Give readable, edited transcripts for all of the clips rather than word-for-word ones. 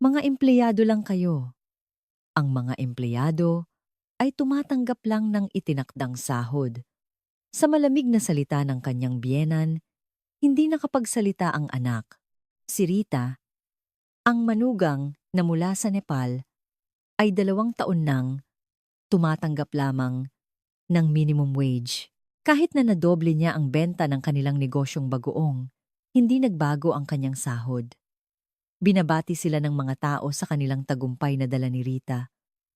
Mga empleyado lang kayo. Ang mga empleyado ay tumatanggap lang ng itinakdang sahod. Sa malamig na salita ng kanyang biyenan, hindi nakapagsalita ang anak. Si Rita, ang manugang na mula sa Nepal, ay 2 taon nang tumatanggap lamang ng minimum wage. Kahit na nadoble niya ang benta ng kanilang negosyong bagoong, hindi nagbago ang kanyang sahod. Binabati sila ng mga tao sa kanilang tagumpay na dala ni Rita,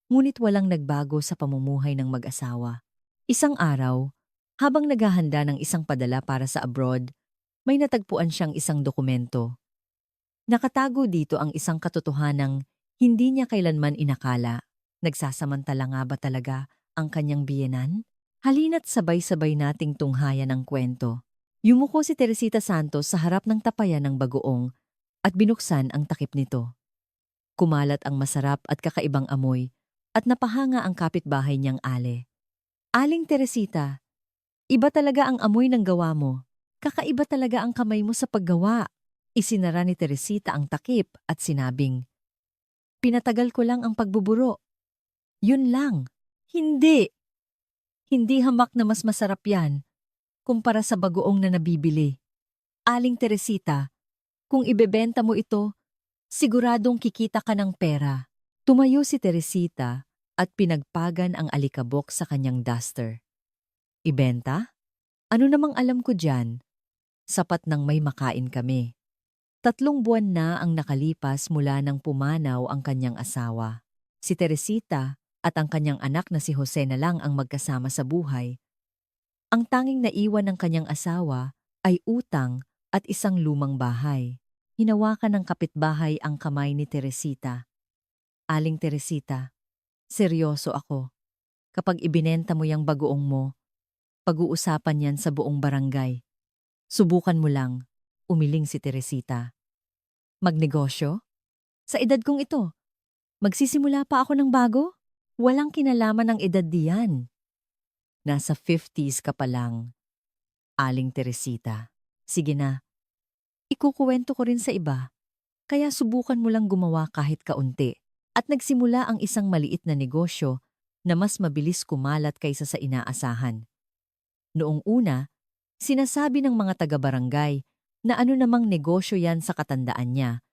ngunit walang nagbago sa pamumuhay ng mag-asawa. Isang araw, habang naghahanda ng isang padala para sa abroad, may natagpuan siyang isang dokumento. Nakatago dito ang isang katotohanang hindi niya kailanman inakala. Nagsasamantala nga ba talaga ang kanyang biyenan? Halina't sabay-sabay nating tunghayan ang kwento. Yumuko si Teresita Santos sa harap ng tapayan ng bagoong at binuksan ang takip nito. Kumalat ang masarap at kakaibang amoy at napahanga ang kapitbahay niyang Ale. Aling Teresita, iba talaga ang amoy ng gawa mo. Kakaiba talaga ang kamay mo sa paggawa. Isinara ni Teresita ang takip at sinabing, "Pinatagal ko lang ang pagbuburo. Yun lang." Hindi! Hindi hamak na mas masarap yan kumpara sa bagoong na nabibili. Aling Teresita, kung ibebenta mo ito, siguradong kikita ka ng pera. Tumayo si Teresita at pinagpagan ang alikabok sa kanyang duster. Ibenta? Ano namang alam ko dyan? Sapat nang may makain kami. 3 buwan na ang nakalipas mula nang pumanaw ang kanyang asawa. Si Teresita at ang kanyang anak na si Jose na lang ang magkasama sa buhay. Ang tanging naiwan ng kanyang asawa ay utang at isang lumang bahay. Hinawakan ng kapitbahay ang kamay ni Teresita. Aling Teresita, seryoso ako. Kapag ibinenta mo yung bagoong mo, pag-uusapan yan sa buong barangay. Subukan mo lang, umiling si Teresita. Magnegosyo? Sa edad kong ito, magsisimula pa ako ng bago? Walang kinalaman ng edad diyan. Nasa 50s ka pa lang, Aling Teresita. Sige na, ikukuwento ko rin sa iba. Kaya subukan mo lang gumawa kahit kaunti. At nagsimula ang isang maliit na negosyo na mas mabilis kumalat kaysa sa inaasahan. Noong una, sinasabi ng mga taga-barangay na ano namang negosyo yan sa katandaan niya.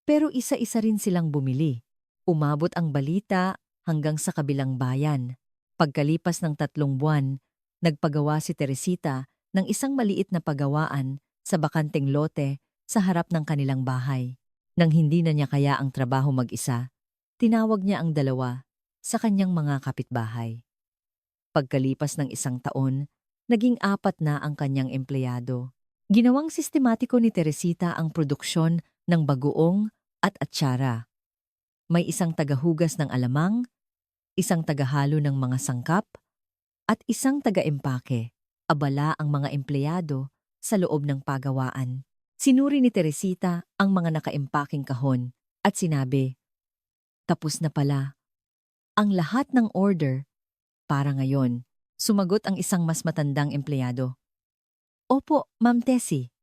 Pero isa-isa rin silang bumili. Umabot ang balita hanggang sa kabilang bayan. Pagkalipas ng 3 buwan, nagpagawa si Teresita ng isang maliit na pagawaan sa bakanteng lote sa harap ng kanilang bahay. Nang hindi na niya kaya ang trabaho mag-isa, tinawag niya ang 2 sa kanyang mga kapitbahay. Pagkalipas ng 1 taon, naging 4 na ang kanyang empleyado. Ginawang sistematiko ni Teresita ang produksyon ng bagoong at atsara. May isang tagahugas ng alamang, isang tagahalo ng mga sangkap, at isang taga-empake. Abala ang mga empleyado sa loob ng pagawaan. Sinuri ni Teresita ang mga nakaempaking kahon at sinabi, "Tapos na pala ang lahat ng order para ngayon." Sumagot ang isang mas matandang empleyado. "Opo, Ma'am Tessie.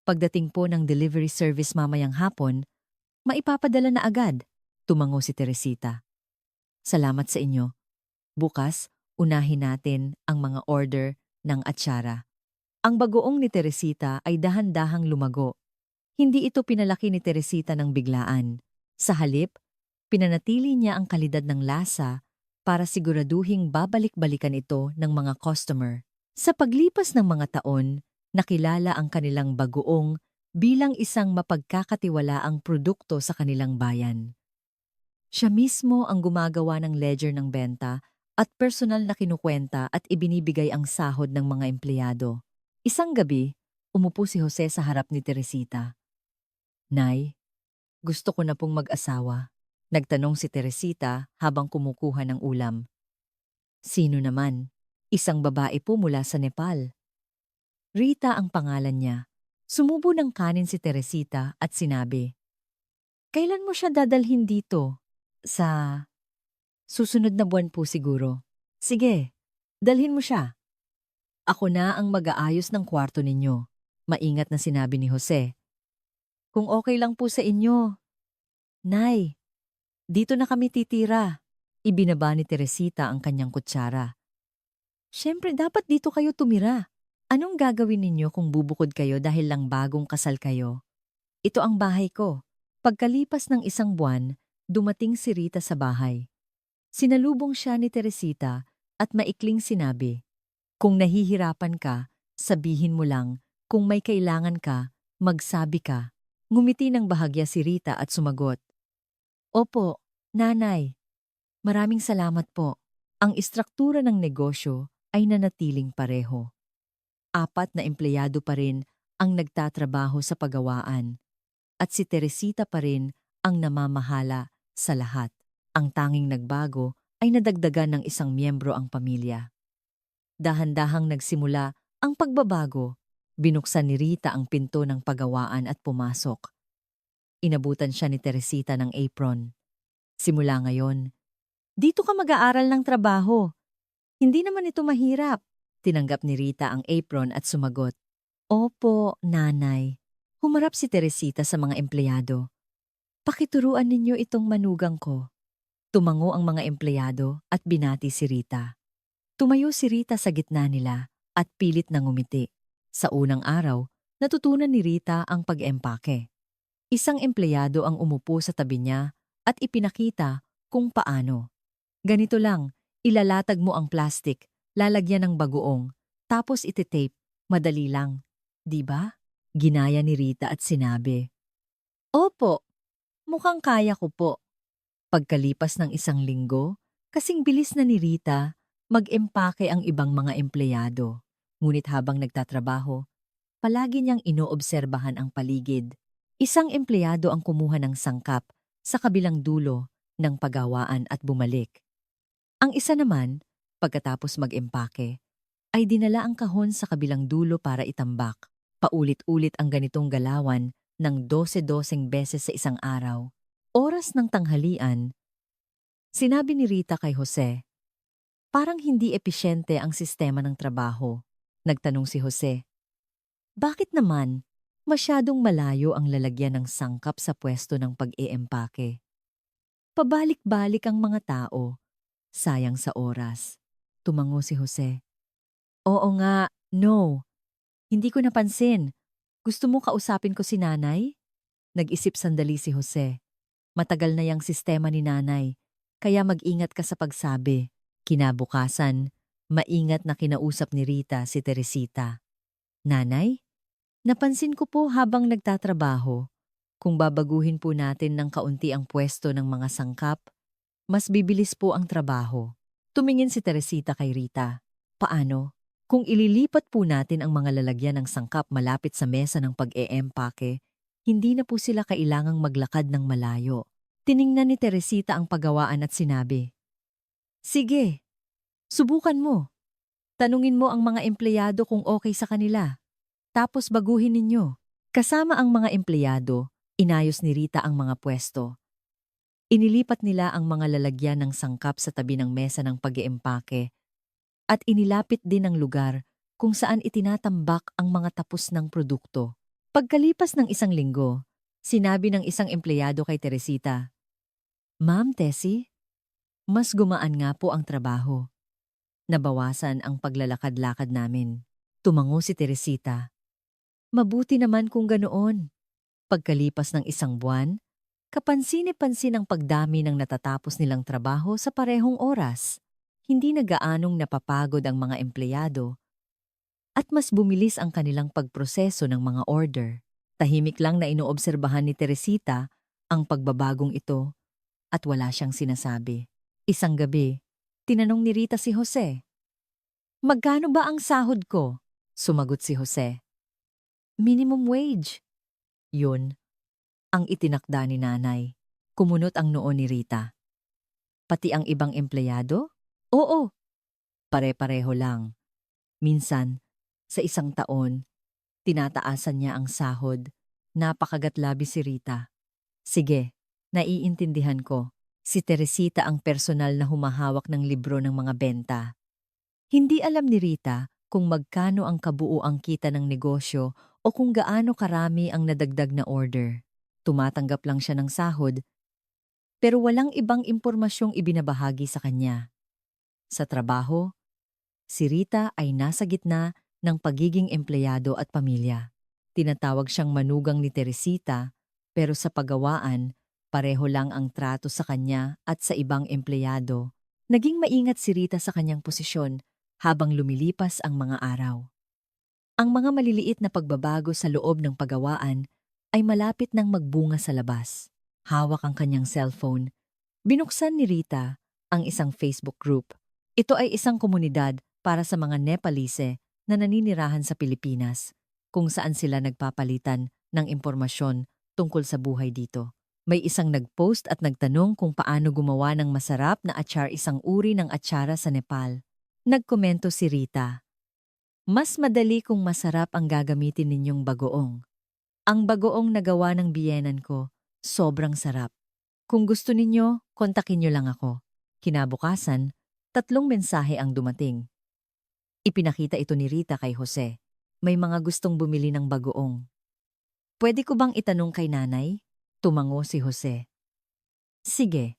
Pagdating po ng delivery service mamayang hapon, maipapadala na agad." Tumango si Teresita. "Salamat sa inyo. Bukas, unahin natin ang mga order ng atsara." Ang bagoong ni Teresita ay dahan-dahang lumago. Hindi ito pinalaki ni Teresita ng biglaan. Sa halip, pinanatili niya ang kalidad ng lasa para siguraduhing babalik-balikan ito ng mga customer. Sa paglipas ng mga taon, nakilala ang kanilang bagoong bilang isang mapagkakatiwalaang produkto sa kanilang bayan. Siya mismo ang gumagawa ng ledger ng benta at personal na kinukwenta at ibinibigay ang sahod ng mga empleyado. Isang gabi, umupo si Jose sa harap ni Teresita. "Nay, gusto ko na pong mag-asawa." Nagtanong si Teresita habang kumukuha ng ulam. "Sino naman?" "Isang babae po mula sa Nepal. Rita ang pangalan niya." Sumubo ng kanin si Teresita at sinabi, "Kailan mo siya dadalhin dito?" "Sa susunod na buwan po siguro." "Sige, dalhin mo siya. Ako na ang mag-aayos ng kwarto ninyo." Maingat na sinabi ni Jose. "Kung okay lang po sa inyo, Nay, dito na kami titira. Ibinaba ni Teresita ang kanyang kutsara. Siyempre dapat dito kayo tumira. Anong gagawin ninyo kung bubukod kayo dahil lang bagong kasal kayo? Ito ang bahay ko. Pagkalipas ng 1 buwan, dumating si Rita sa bahay. Sinalubong siya ni Teresita at maikling sinabi, "Kung nahihirapan ka, sabihin mo lang. Kung may kailangan ka, magsabi ka." Ngumiti ng bahagya si Rita at sumagot, "Opo, nanay. Maraming salamat po." Ang istruktura ng negosyo ay nanatiling pareho. 4 na empleyado pa rin ang nagtatrabaho sa pagawaan at si Teresita pa rin ang namamahala sa lahat. Ang tanging nagbago ay nadagdagan ng 1 miyembro ang pamilya. Dahan-dahang nagsimula ang pagbabago. Binuksan ni Rita ang pinto ng pagawaan at pumasok. Inabutan siya ni Teresita ng apron. "Simula ngayon, dito ka mag-aaral ng trabaho. Hindi naman ito mahirap." Tinanggap ni Rita ang apron at sumagot, "Opo, nanay." Humarap si Teresita sa mga empleyado. "Pakituruan ninyo itong manugang ko." Tumango ang mga empleyado at binati si Rita. Tumayo si Rita sa gitna nila at pilit na ngumiti. Sa unang araw, natutunan ni Rita ang pag-empake. Isang empleyado ang umupo sa tabi niya at ipinakita kung paano. "Ganito lang, ilalatag mo ang plastic, lalagyan ng bagoong, tapos ititape. Madali lang. Di ba?" Ginaya ni Rita at sinabi, "Opo, mukhang kaya ko po." Pagkalipas ng 1 linggo, kasing bilis na ni Rita, mag-empake ang ibang mga empleyado. Ngunit habang nagtatrabaho, palagi niyang inoobserbahan ang paligid. Isang empleyado ang kumuha ng sangkap sa kabilang dulo ng pagawaan at bumalik. Ang isa naman, pagkatapos mag-empake, ay dinala ang kahon sa kabilang dulo para itambak. Paulit-ulit ang ganitong galawan ng 12 beses sa isang araw. Oras ng tanghalian, sinabi ni Rita kay Jose, "Parang hindi episyente ang sistema ng trabaho." Nagtanong si Jose, "Bakit naman? Masyadong malayo ang lalagyan ng sangkap sa pwesto ng pag-eempake." "Pabalik-balik ang mga tao. Sayang sa oras." Tumango si Jose. "Oo nga, no. Hindi ko napansin. Gusto mo kausapin ko si nanay?" Nag-isip sandali si Jose. Matagal na yang sistema ni nanay, kaya mag-ingat ka sa pagsabi. Kinabukasan, maingat na kinausap ni Rita si Teresita. "Nanay, napansin ko po habang nagtatrabaho, kung babaguhin po natin ng kaunti ang pwesto ng mga sangkap, mas bibilis po ang trabaho." Tumingin si Teresita kay Rita. "Paano? Kung ililipat po natin ang mga lalagyan ng sangkap malapit sa mesa ng pag-eempake, hindi na po sila kailangang maglakad ng malayo." Tiningnan ni Teresita ang pagawaan at sinabi, "Sige, subukan mo. Tanungin mo ang mga empleyado kung okay sa kanila. Tapos baguhin ninyo." Kasama ang mga empleyado, inayos ni Rita ang mga pwesto. Inilipat nila ang mga lalagyan ng sangkap sa tabi ng mesa ng pag-eempake at inilapit din ang lugar kung saan itinatambak ang mga tapos ng produkto. Pagkalipas ng 1 linggo, sinabi ng isang empleyado kay Teresita, "Ma'am Tessie, mas gumaan nga po ang trabaho. Nabawasan ang paglalakad-lakad namin." Tumango si Teresita. "Mabuti naman kung ganoon." Pagkalipas ng 1 buwan, kapansin-pansin ang pagdami ng natatapos nilang trabaho sa parehong oras. Hindi na gaanong napapagod ang mga empleyado at mas bumilis ang kanilang pagproseso ng mga order. Tahimik lang na inoobserbahan ni Teresita ang pagbabagong ito at wala siyang sinasabi. Isang gabi, tinanong ni Rita si Jose, "Magkano ba ang sahod ko?" Sumagot si Jose, "Minimum wage." Yun ang itinakda ni nanay. Kumunot ang noo ni Rita. "Pati ang ibang empleyado?" "Oo, pare-pareho lang. Minsan, sa 1 taon, tinataasan niya ang sahod." Napakagatlabi si Rita. "Sige, naiintindihan ko." Si Teresita ang personal na humahawak ng libro ng mga benta. Hindi alam ni Rita kung magkano ang kabuuang kita ng negosyo o kung gaano karami ang nadagdag na order. Tumatanggap lang siya ng sahod pero walang ibang impormasyong ibinabahagi sa kanya. Sa trabaho, si Rita ay nasa gitna ng pagiging empleyado at pamilya. Tinatawag siyang manugang ni Teresita, pero sa paggawaan, pareho lang ang trato sa kanya at sa ibang empleyado. Naging maingat si Rita sa kanyang posisyon habang lumilipas ang mga araw. Ang mga maliliit na pagbabago sa loob ng paggawaan ay malapit nang magbunga sa labas. Hawak ang kanyang cellphone. Binuksan ni Rita ang isang Facebook group. Ito ay isang komunidad para sa mga Nepalese na naninirahan sa Pilipinas, kung saan sila nagpapalitan ng impormasyon tungkol sa buhay dito. May isang nag-post at nagtanong kung paano gumawa ng masarap na atsar, isang uri ng atsara sa Nepal. Nagkomento si Rita, "Mas madali kung masarap ang gagamitin ninyong bagoong. Ang bagoong na gawa ng biyenan ko, sobrang sarap. Kung gusto ninyo, kontakin nyo lang ako." Kinabukasan, 3 mensahe ang dumating. Ipinakita ito ni Rita kay Jose. "May mga gustong bumili ng bagoong. Pwede ko bang itanong kay nanay?" Tumango si Jose. "Sige,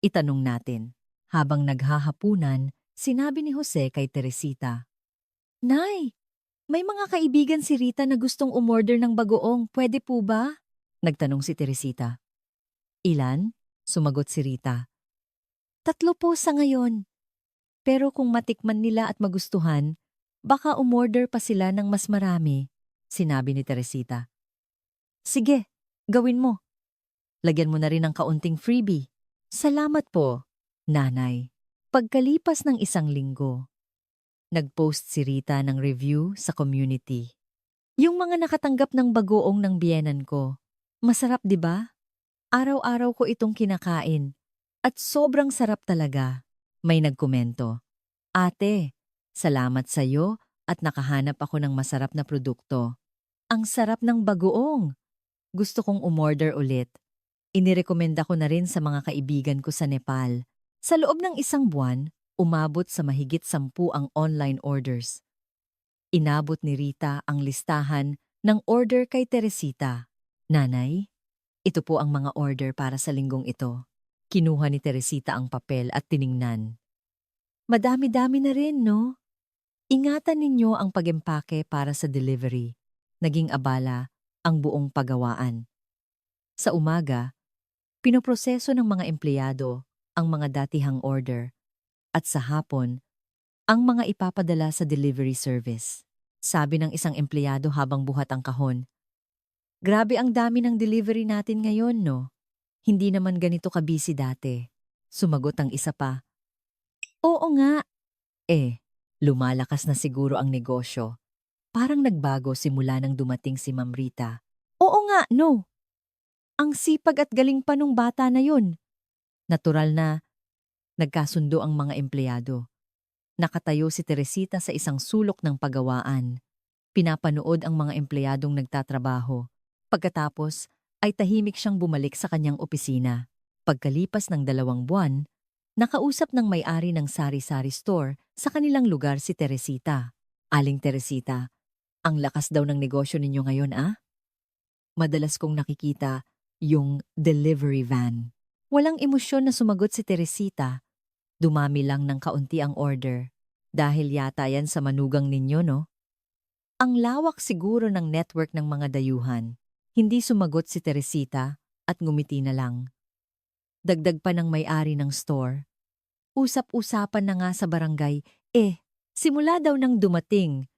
itanong natin." Habang naghahapunan, sinabi ni Jose kay Teresita, "Nay, may mga kaibigan si Rita na gustong umorder ng bagoong. Pwede po ba?" Nagtanong si Teresita. "Ilan?" Sumagot si Rita. "3 po sa ngayon. Pero kung matikman nila at magustuhan, baka umorder pa sila ng mas marami," sinabi ni Teresita. "Sige, gawin mo. Lagyan mo na rin ng kaunting freebie." "Salamat po, nanay." Pagkalipas ng 1 linggo, nag-post si Rita ng review sa community. "Yung mga nakatanggap ng bagoong ng biyenan ko, masarap 'di ba? Araw-araw ko itong kinakain at sobrang sarap talaga." May nagkomento, "Ate, salamat sa'yo at nakahanap ako ng masarap na produkto. Ang sarap ng bagoong. Gusto kong umorder ulit. Inirekomenda ko na rin sa mga kaibigan ko sa Nepal." Sa loob ng 1 buwan, umabot sa mahigit 10 ang online orders. Inabot ni Rita ang listahan ng order kay Teresita. "Nanay, ito po ang mga order para sa linggong ito." Kinuha ni Teresita ang papel at tiningnan. "Madami-dami na rin, no? Ingatan ninyo ang pag-empake para sa delivery." Naging abala ang buong paggawaan. Sa umaga, pinoproseso ng mga empleyado ang mga datihang order at sa hapon, ang mga ipapadala sa delivery service. Sabi ng isang empleyado habang buhat ang kahon, "Grabe ang dami ng delivery natin ngayon, no? Hindi naman ganito ka-busy dati." Sumagot ang isa pa, "Oo nga. Lumalakas na siguro ang negosyo. Parang nagbago simula nang dumating si Ma'am Rita." "Oo nga, no. Ang sipag at galing pa nung bata na yun." Natural na nagkasundo ang mga empleyado. Nakatayo si Teresita sa isang sulok ng pagawaan. Pinapanood ang mga empleyadong nagtatrabaho. Pagkatapos, ay tahimik siyang bumalik sa kanyang opisina. Pagkalipas ng 2 buwan, nakausap ng may-ari ng sari-sari store sa kanilang lugar si Teresita. "Aling Teresita, ang lakas daw ng negosyo ninyo ngayon, ah? Madalas kong nakikita yung delivery van." Walang emosyon na sumagot si Teresita. "Dumami lang ng kaunti ang order. Dahil yata yan sa manugang ninyo, no?" Ang lawak siguro ng network ng mga dayuhan. Hindi sumagot si Teresita at ngumiti na lang. Dagdag pa ng may-ari ng store, "Usap-usapan na nga sa barangay, simula daw nang dumating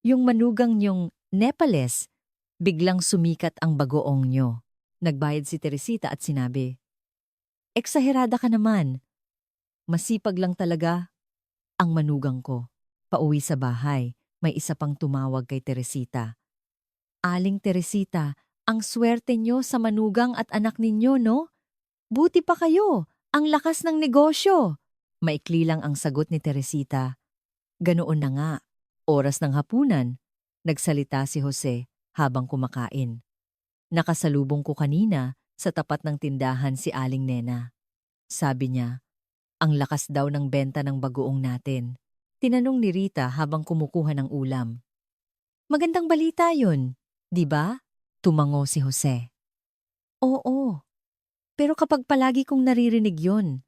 yung manugang niyong Nepales, biglang sumikat ang bagoong nyo." Nagbayad si Teresita at sinabi, "Eksaherada ka naman. Masipag lang talaga ang manugang ko." Pauwi sa bahay, may isa pang tumawag kay Teresita. "Aling Teresita, ang swerte nyo sa manugang at anak ninyo, no? Buti pa kayo, ang lakas ng negosyo." Maikli lang ang sagot ni Teresita. "Ganoon na nga." Oras ng hapunan, nagsalita si Jose habang kumakain. "Nakasalubong ko kanina sa tapat ng tindahan si Aling Nena. Sabi niya, ang lakas daw ng benta ng bagoong natin." Tinanong ni Rita habang kumukuha ng ulam. "Magandang balita yun, di ba?" Tumango si Jose. "Oo, Pero kapag palagi kong naririnig yon,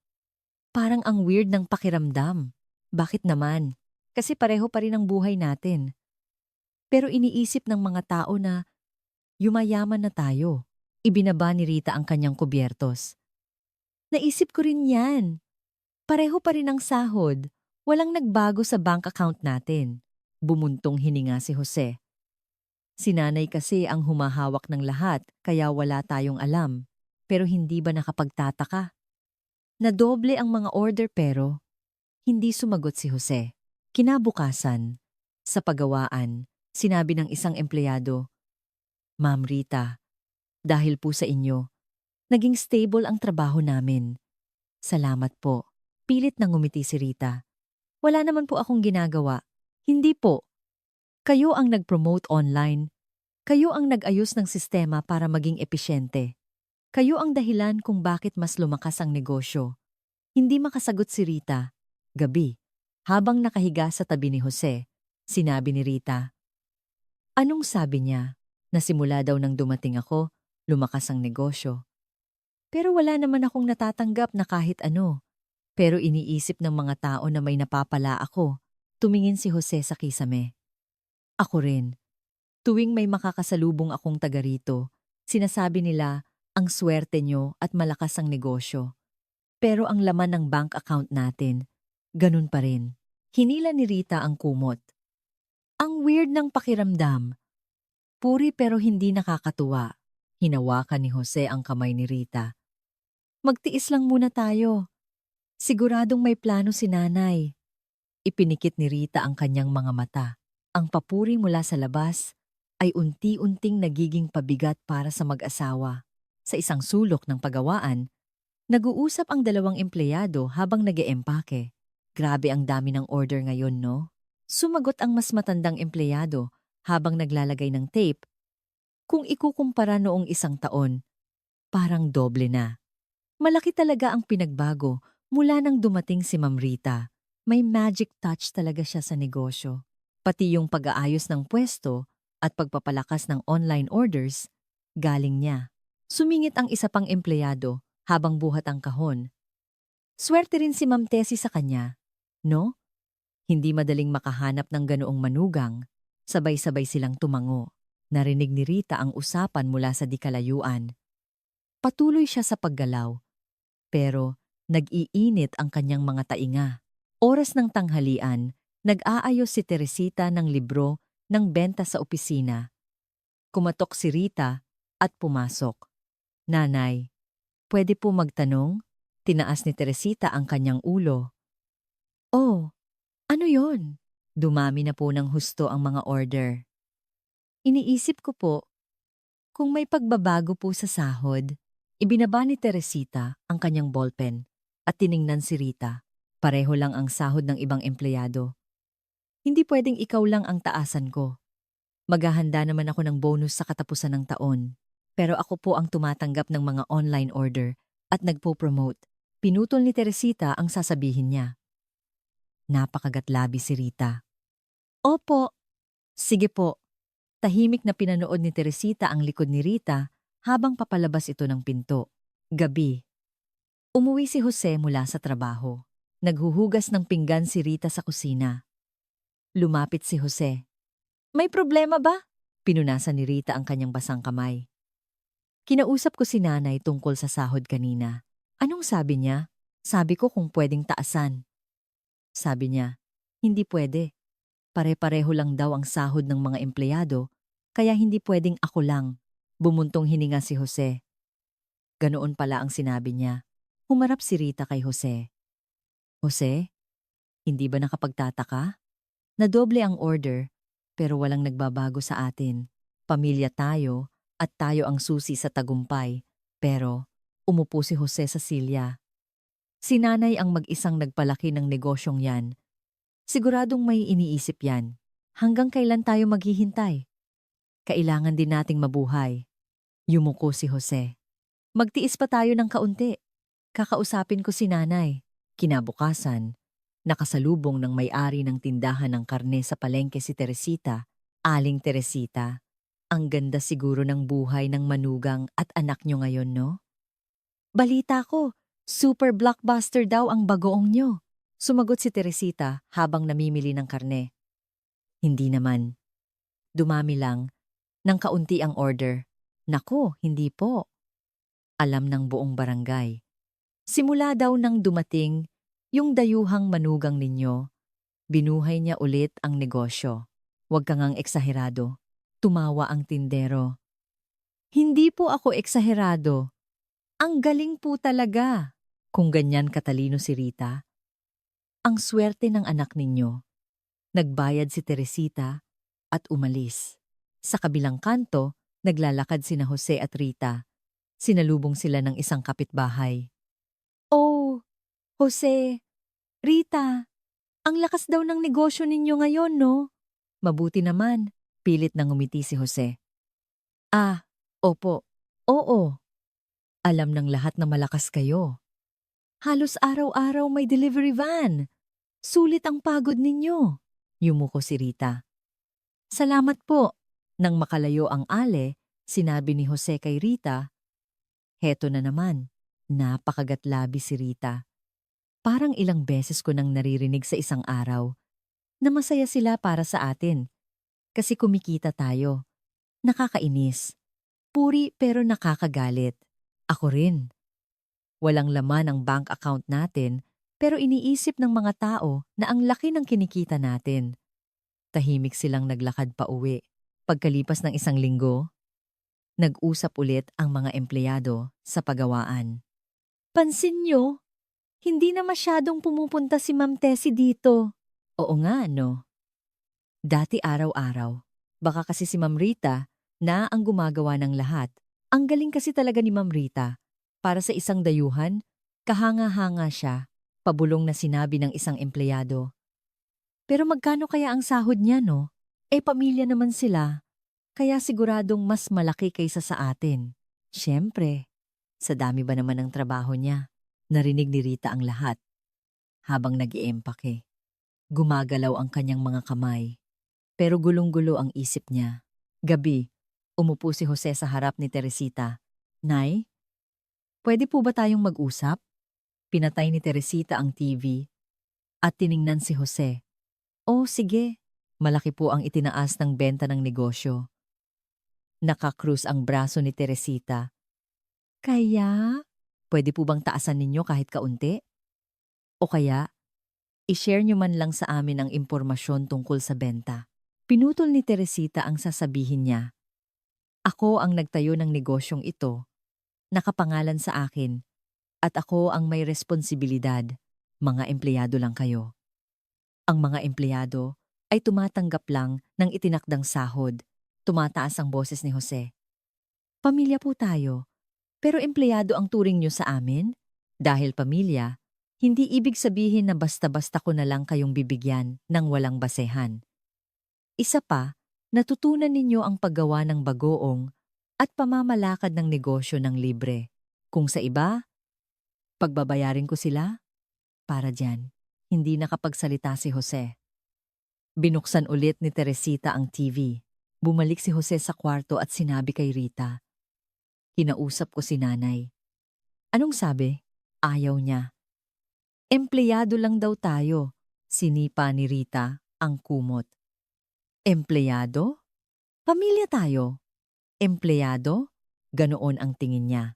parang ang weird ng pakiramdam. Bakit naman? Kasi pareho pa rin ang buhay natin. Pero iniisip ng mga tao na yumayaman na tayo. Ibinaba ni Rita ang kanyang kubyertos. Naisip ko rin yan. Pareho pa rin ang sahod. Walang nagbago sa bank account natin. Bumuntong hininga si Jose. Si nanay kasi ang humahawak ng lahat kaya wala tayong alam. Pero hindi ba nakapagtataka? Nadoble ang mga order pero hindi sumagot si Jose. Kinabukasan, sa pagawaan, sinabi ng isang empleyado, Ma'am Rita, dahil po sa inyo, naging stable ang trabaho namin. Salamat po. Pilit na ngumiti si Rita. Wala naman po akong ginagawa. Hindi po. Kayo ang nag-promote online. Kayo ang nag-ayos ng sistema para maging episyente. Kayo ang dahilan kung bakit mas lumakas ang negosyo. Hindi makasagot si Rita. Gabi, habang nakahiga sa tabi ni Jose, sinabi ni Rita. Anong sabi niya? Nasimula daw nang dumating ako, lumakas ang negosyo. Pero wala naman akong natatanggap na kahit ano. Pero iniisip ng mga tao na may napapala ako. Tumingin si Jose sa kisame. Ako rin. Tuwing may makakasalubong akong taga rito, sinasabi nila ang swerte nyo at malakas ang negosyo. Pero ang laman ng bank account natin, ganun pa rin. Hinila ni Rita ang kumot. Ang weird ng pakiramdam. Puri pero hindi nakakatuwa. Hinawakan ni Jose ang kamay ni Rita. Magtiis lang muna tayo. Siguradong may plano si nanay. Ipinikit ni Rita ang kanyang mga mata. Ang papuri mula sa labas ay unti-unting nagiging pabigat para sa mag-asawa. Sa isang sulok ng pagawaan, nag-uusap ang dalawang empleyado habang nag-eempake. Grabe ang dami ng order ngayon, no? Sumagot ang mas matandang empleyado habang naglalagay ng tape. Kung ikukumpara noong isang taon, parang doble na. Malaki talaga ang pinagbago mula nang dumating si Ma'am Rita. May magic touch talaga siya sa negosyo. Pati yung pag-aayos ng pwesto at pagpapalakas ng online orders, galing niya. Sumingit ang isa pang empleyado habang buhat ang kahon. Swerte rin si Ma'am Tessie sa kanya, no? Hindi madaling makahanap ng ganoong manugang. Sabay-sabay silang tumango. Narinig ni Rita ang usapan mula sa dikalayuan. Patuloy siya sa paggalaw, pero nag-iinit ang kanyang mga tainga. Oras ng tanghalian, nag-aayos si Teresita ng libro ng benta sa opisina. Kumatok si Rita at pumasok. Nanay, pwede po magtanong? Tinaas ni Teresita ang kanyang ulo. Oh, ano yon? Dumami na po ng husto ang mga order. Iniisip ko po, kung may pagbabago po sa sahod, ibinaba ni Teresita ang kanyang ballpen at tiningnan si Rita. Pareho lang ang sahod ng ibang empleyado. Hindi pwedeng ikaw lang ang taasan ko. Maghahanda naman ako ng bonus sa katapusan ng taon. Pero ako po ang tumatanggap ng mga online order at nagpo-promote. Pinutol ni Teresita ang sasabihin niya. Napakagatlabi si Rita. Opo. Sige po. Tahimik na pinanood ni Teresita ang likod ni Rita habang papalabas ito ng pinto. Gabi. Umuwi si Jose mula sa trabaho. Naghuhugas ng pinggan si Rita sa kusina. Lumapit si Jose. May problema ba? Pinunasan ni Rita ang kanyang basang kamay. Kinausap ko si nanay tungkol sa sahod kanina. Anong sabi niya? Sabi ko kung pwedeng taasan. Sabi niya, hindi pwede. Pare-pareho lang daw ang sahod ng mga empleyado, kaya hindi pwedeng ako lang. Bumuntong hininga si Jose. Ganoon pala ang sinabi niya. Humarap si Rita kay Jose. Jose, hindi ba nakapagtataka? Nadoble ang order, pero walang nagbabago sa atin. Pamilya tayo at tayo ang susi sa tagumpay. Pero umupo si Jose sa silya. Si nanay ang mag-isang nagpalaki ng negosyong yan. Siguradong may iniisip yan. Hanggang kailan tayo maghihintay? Kailangan din nating mabuhay. Yumuko si Jose. Magtiis pa tayo ng kaunti. Kakausapin ko si nanay. Kinabukasan, nakasalubong ng may-ari ng tindahan ng karne sa palengke si Teresita. Aling Teresita, ang ganda siguro ng buhay ng manugang at anak nyo ngayon, no? Balita ko, super blockbuster daw ang bagoong nyo. Sumagot si Teresita habang namimili ng karne. Hindi naman. Dumami lang, nang kaunti ang order. Naku, hindi po. Alam ng buong barangay. Simula daw nang dumating yung dayuhang manugang ninyo, binuhay niya ulit ang negosyo. Huwag kang ngang eksaherado. Tumawa ang tindero. Hindi po ako eksaherado. Ang galing po talaga. Kung ganyan katalino si Rita, ang swerte ng anak ninyo. Nagbayad si Teresita at umalis. Sa kabilang kanto, naglalakad sina Jose at Rita. Sinalubong sila ng isang kapitbahay. Oh, Jose, Rita, ang lakas daw ng negosyo ninyo ngayon, no? Mabuti naman, pilit nang ngumiti si Jose. Ah, opo, oo. Alam ng lahat na malakas kayo. Halos araw-araw may delivery van. Sulit ang pagod ninyo. Yumuko si Rita. Salamat po. Nang makalayo ang ale, sinabi ni Jose kay Rita, heto na naman, napakagatlabi si Rita. Parang ilang beses ko nang naririnig sa isang araw na masaya sila para sa atin. Kasi kumikita tayo. Nakakainis. Puri pero nakakagalit. Ako rin. Walang laman ang bank account natin pero iniisip ng mga tao na ang laki ng kinikita natin. Tahimik silang naglakad pa uwi. Pagkalipas ng isang linggo, nag-usap ulit ang mga empleyado sa pagawaan. Pansin nyo, hindi na masyadong pumupunta si Ma'am Tessie dito. Oo nga, no? Dati araw-araw. Baka kasi si Ma'am Rita na ang gumagawa ng lahat. Ang galing kasi talaga ni Ma'am Rita. Para sa isang dayuhan, kahanga-hanga siya, pabulong na sinabi ng isang empleyado. Pero magkano kaya ang sahod niya, no? Pamilya naman sila. Kaya siguradong mas malaki kaysa sa atin. Siyempre, sa dami ba naman ng trabaho niya? Narinig ni Rita ang lahat. Habang nag-iempake. Gumagalaw ang kanyang mga kamay. Pero gulong-gulo ang isip niya. Gabi, umupo si Jose sa harap ni Teresita. Nay, pwede po ba tayong mag-usap? Pinatay ni Teresita ang TV at tiningnan si Jose. Oh, sige. Malaki po ang itinaas ng benta ng negosyo. Nakakrus ang braso ni Teresita. Kaya, pwede po bang taasan ninyo kahit kaunti? O kaya, i-share nyo man lang sa amin ang impormasyon tungkol sa benta. Pinutol ni Teresita ang sasabihin niya. Ako ang nagtayo ng negosyong ito, nakapangalan sa akin, at ako ang may responsibilidad. Mga empleyado lang kayo. Ang mga empleyado ay tumatanggap lang ng itinakdang sahod. Tumataas ang boses ni Jose. Pamilya po tayo, pero empleyado ang turing nyo sa amin? Dahil pamilya, hindi ibig sabihin na basta-basta ko na lang kayong bibigyan ng walang basehan. Isa pa, natutunan ninyo ang paggawa ng bagoong at pamamalakad ng negosyo ng libre. Kung sa iba, pagbabayarin ko sila? Para dyan, hindi nakapagsalita si Jose. Binuksan ulit ni Teresita ang TV. Bumalik si Jose sa kwarto at sinabi kay Rita. Kinausap ko si nanay. Anong sabi? Ayaw niya. Empleyado lang daw tayo, sinipa ni Rita ang kumot. Empleyado? Pamilya tayo. Empleyado? Ganoon ang tingin niya.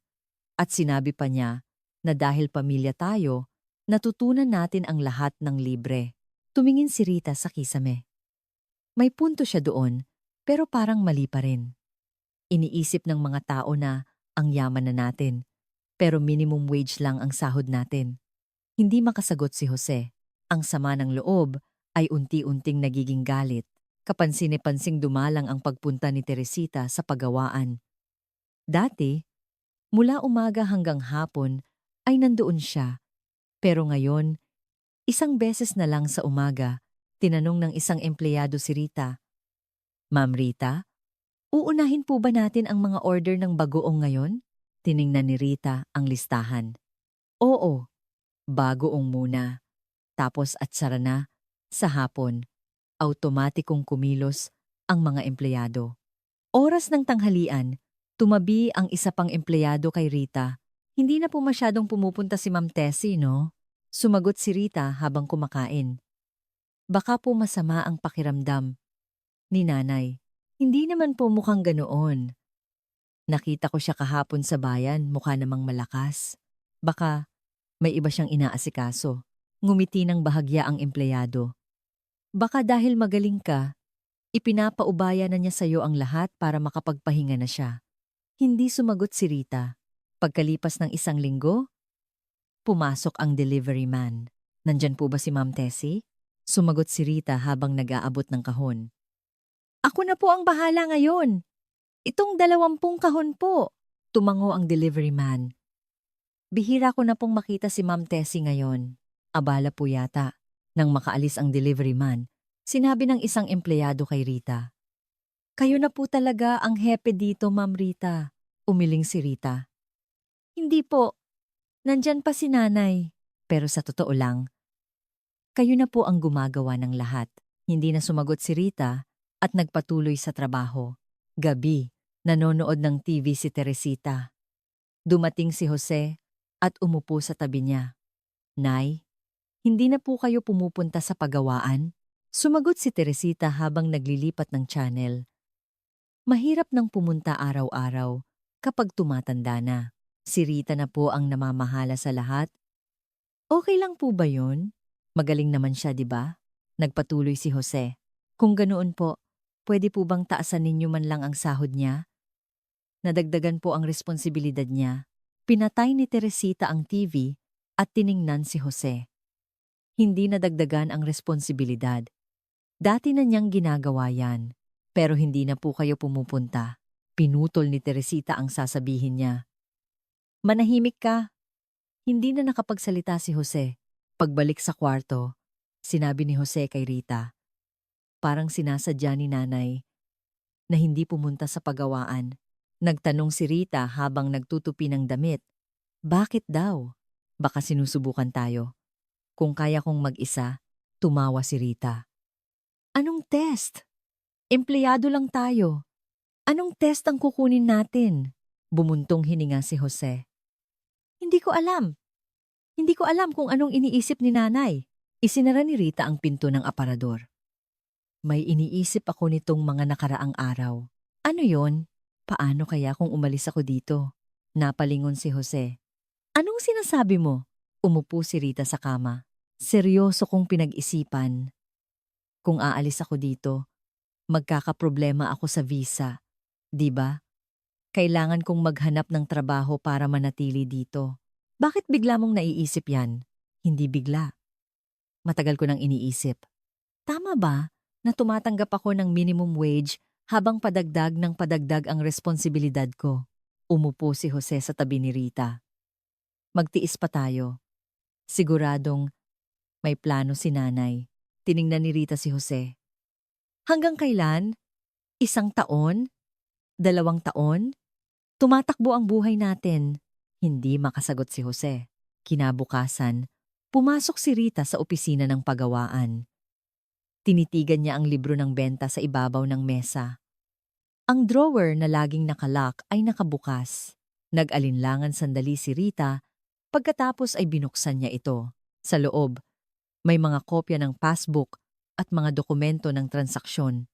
At sinabi pa niya na dahil pamilya tayo, natutunan natin ang lahat ng libre. Tumingin si Rita sa kisame. May punto siya doon, pero parang mali pa rin. Iniisip ng mga tao na ang yaman na natin, pero minimum wage lang ang sahod natin. Hindi makasagot si Jose. Ang sama ng loob ay unti-unting nagiging galit. Kapansin-pansing dumalang ang pagpunta ni Teresita sa pagawaan. Dati, mula umaga hanggang hapon ay nandoon siya. Pero ngayon, isang beses na lang sa umaga, tinanong ng isang empleyado si Rita. Ma'am Rita, uunahin po ba natin ang mga order ng bagoong ngayon? Tiningnan ni Rita ang listahan. Oo, bagoong muna. Tapos at sara na, sa hapon, automatikong kumilos ang mga empleyado. Oras ng tanghalian, tumabi ang isa pang empleyado kay Rita. Hindi na po masyadong pumupunta si Ma'am Tessie, no? Sumagot si Rita habang kumakain. Baka po masama ang pakiramdam ni nanay. Hindi naman po mukhang ganoon. Nakita ko siya kahapon sa bayan, mukha namang malakas. Baka may iba siyang inaasikaso. Ngumiti ng bahagya ang empleyado. Baka dahil magaling ka, ipinapaubaya na niya sa'yo ang lahat para makapagpahinga na siya. Hindi sumagot si Rita. Pagkalipas ng 1 linggo, pumasok ang delivery man. Nandyan po ba si Ma'am Tessie? Sumagot si Rita habang nag-aabot ng kahon. Ako na po ang bahala ngayon. Itong 20 kahon po. Tumango ang delivery man. Bihira ko na pong makita si Ma'am Tessie ngayon. Abala po yata. Nang makaalis ang delivery man, sinabi ng isang empleyado kay Rita. Kayo na po talaga ang hepe dito, Ma'am Rita. Umiling si Rita. Hindi po. Nandyan pa si nanay. Pero sa totoo lang, kayo na po ang gumagawa ng lahat. Hindi na sumagot si Rita at nagpatuloy sa trabaho. Gabi, nanonood ng TV si Teresita. Dumating si Jose at umupo sa tabi niya. Nay, hindi na po kayo pumupunta sa pagawaan? Sumagot si Teresita habang naglilipat ng channel. Mahirap nang pumunta araw-araw kapag tumatanda na. Si Rita na po ang namamahala sa lahat. Okay lang po ba yun? Magaling naman siya, di ba? Nagpatuloy si Jose. Kung ganoon po, pwede po bang taasan ninyo man lang ang sahod niya? Nadagdagan po ang responsibilidad niya. Pinatay ni Teresita ang TV at tiningnan si Jose. Hindi nadagdagan ang responsibilidad. Dati na niyang ginagawa yan, pero hindi na po kayo pumupunta. Pinutol ni Teresita ang sasabihin niya. Manahimik ka. Hindi na nakapagsalita si Jose. Pagbalik sa kwarto, sinabi ni Jose kay Rita. Parang sinasadya ni nanay na hindi pumunta sa pagawaan. Nagtanong si Rita habang nagtutupi ng damit. Bakit daw? Baka sinusubukan tayo. Kung kaya kong mag-isa, tumawa si Rita. Anong test? Empleyado lang tayo. Anong test ang kukunin natin? Bumuntong hininga si Jose. Hindi ko alam. Hindi ko alam kung anong iniisip ni nanay. Isinara ni Rita ang pinto ng aparador. May iniisip ako nitong mga nakaraang araw. Ano yon? Paano kaya kung umalis ako dito? Napalingon si Jose. Anong sinasabi mo? Umupo si Rita sa kama. Seryoso kong pinag-isipan. Kung aalis ako dito, magkakaproblema ako sa visa. Di ba? Kailangan kong maghanap ng trabaho para manatili dito. Bakit bigla mong naiisip yan? Hindi bigla. Matagal ko nang iniisip. Tama ba na tumatanggap ako ng minimum wage habang padagdag ng padagdag ang responsibilidad ko? Umupo si Jose sa tabi ni Rita. Magtiis pa tayo. Siguradong may plano si nanay. Tiningnan ni Rita si Jose. Hanggang kailan? 1 taon? 2 taon? Tumatakbo ang buhay natin. Hindi makasagot si Jose. Kinabukasan, pumasok si Rita sa opisina ng pagawaan. Tinitigan niya ang libro ng benta sa ibabaw ng mesa. Ang drawer na laging nakalock ay nakabukas. Nag-alinlangan sandali si Rita, pagkatapos ay binuksan niya ito. Sa loob, may mga kopya ng passbook at mga dokumento ng transaksyon.